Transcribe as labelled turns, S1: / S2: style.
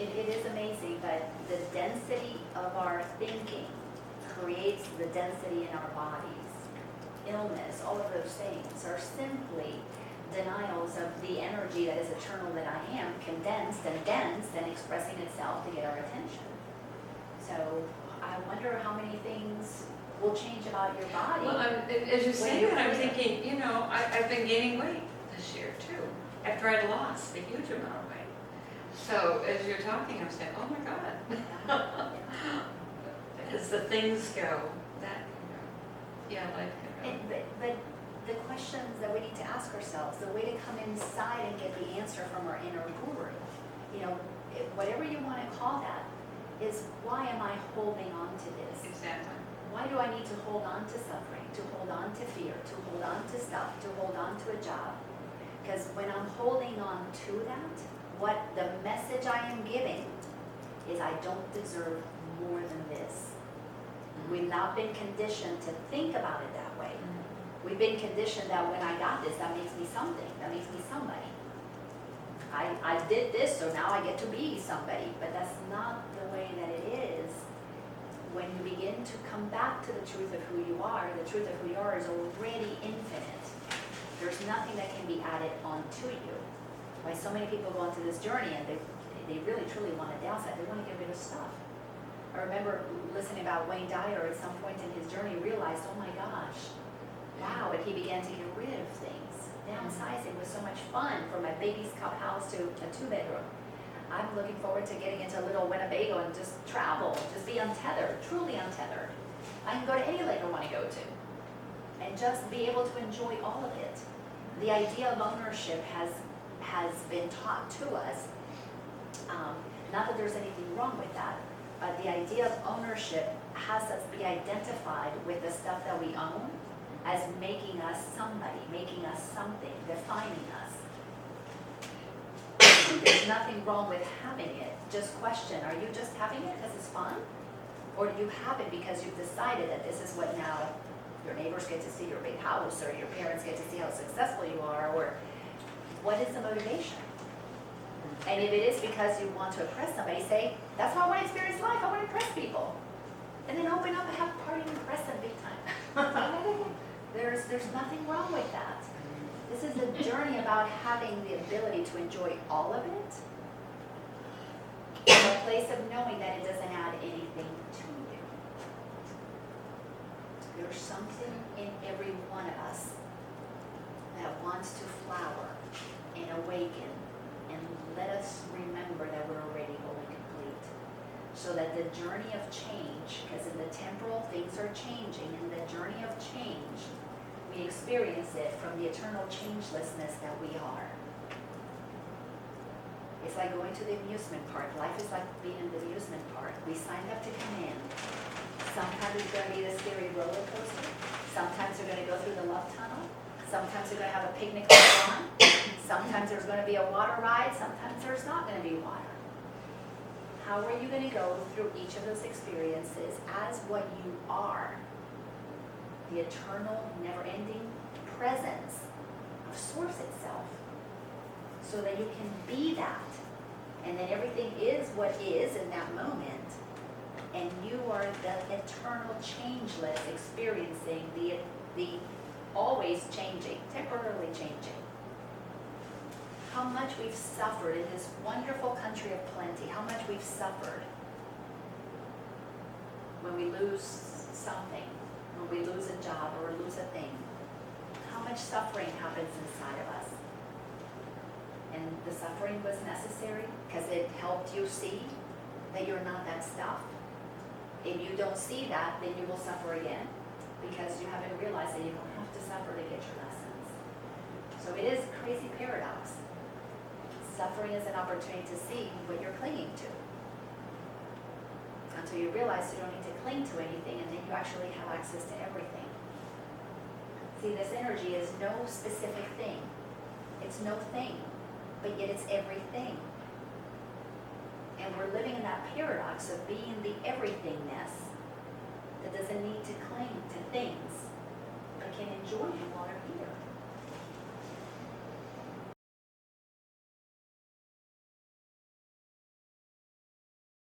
S1: It is amazing, but the density of our thinking creates the density in our bodies. Illness, all of those things are simply denials of the energy that is eternal that I am, condensed and dense and expressing itself to get our attention. So I wonder how many things will change about your body.
S2: Well, as you say that, I'm thinking, I've been gaining weight this year too, after I'd lost a huge amount of weight. So as you're talking, I'm saying, oh my God. As the things go, that can go. Yeah, life can go.
S1: But the questions that we need to ask ourselves, the way to come inside and get the answer from our inner guru, whatever you want to call that, is why am I holding on to this?
S2: Exactly.
S1: Why do I need to hold on to suffering, to hold on to fear, to hold on to stuff, to hold on to a job? Because when I'm holding on to that, what the message I am giving is I don't deserve more than this. We've not been conditioned to think about it that way. We've been conditioned that when I got this, that makes me something, that makes me somebody. I did this, so now I get to be somebody, but that's not the way that it is. When you begin to come back to the truth of who you are, the truth of who you are is already infinite. There's nothing that can be added onto you. Why so many people go into this journey and they really truly want to downside, they want to get rid of stuff. I remember listening about Wayne Dyer at some point in his journey, realized, oh my gosh, wow, and he began to get rid of things. Downsizing was so much fun, from my baby's cup house to a 2-bedroom. I'm looking forward to getting into little Winnebago and just travel, just be untethered, truly untethered. I can go to any lake I want to go to and just be able to enjoy all of it. The idea of ownership has been taught to us. Not that there's anything wrong with that, but the idea of ownership has us be identified with the stuff that we own as making us somebody, making us something, defining us. There's nothing wrong with having it. Just question, are you just having it because it's fun? Or do you have it because you've decided that this is what now your neighbors get to see your big house, or your parents get to see how successful you are, or what is the motivation? And if it is because you want to impress somebody, say, that's how I want to experience life, I want to impress people. And then open up and have a party and impress them big time. There's nothing wrong with that. This is a journey about having the ability to enjoy all of it, from a place of knowing that it doesn't add anything to you. There's something in every one of us that wants to flower and awaken and let us remember that we're already wholly complete. So that the journey of change, because in the temporal things are changing, in the journey of change, we experience it from the eternal changelessness that we are. It's like going to the amusement park. Life is like being in the amusement park. We signed up to come in. Sometimes it's going to be the scary roller coaster. Sometimes we're going to go through the love tunnel. Sometimes we're going to have a picnic on the lawn. Sometimes there's going to be a water ride. Sometimes there's not going to be water. How are you going to go through each of those experiences as what you are? The eternal, never-ending presence of Source itself, so that you can be that, and then everything is what is in that moment, and you are the eternal changeless, experiencing the always changing, temporarily changing. How much we've suffered in this wonderful country of plenty, how much we've suffered when we lose something, when we lose a job or lose a thing. How much suffering happens inside of us. And the suffering was necessary because it helped you see that you're not that stuff. If you don't see that, then you will suffer again, because you haven't realized that you don't have to suffer to get your lessons. So it is a crazy paradox. Suffering is an opportunity to see what you're clinging to, until you realize you don't need to cling to anything, and then you actually have access to everything. See, this energy is no specific thing. It's no thing, but yet it's everything. And we're living in that paradox of being the everythingness that doesn't need to cling to things, but can enjoy them while they're here.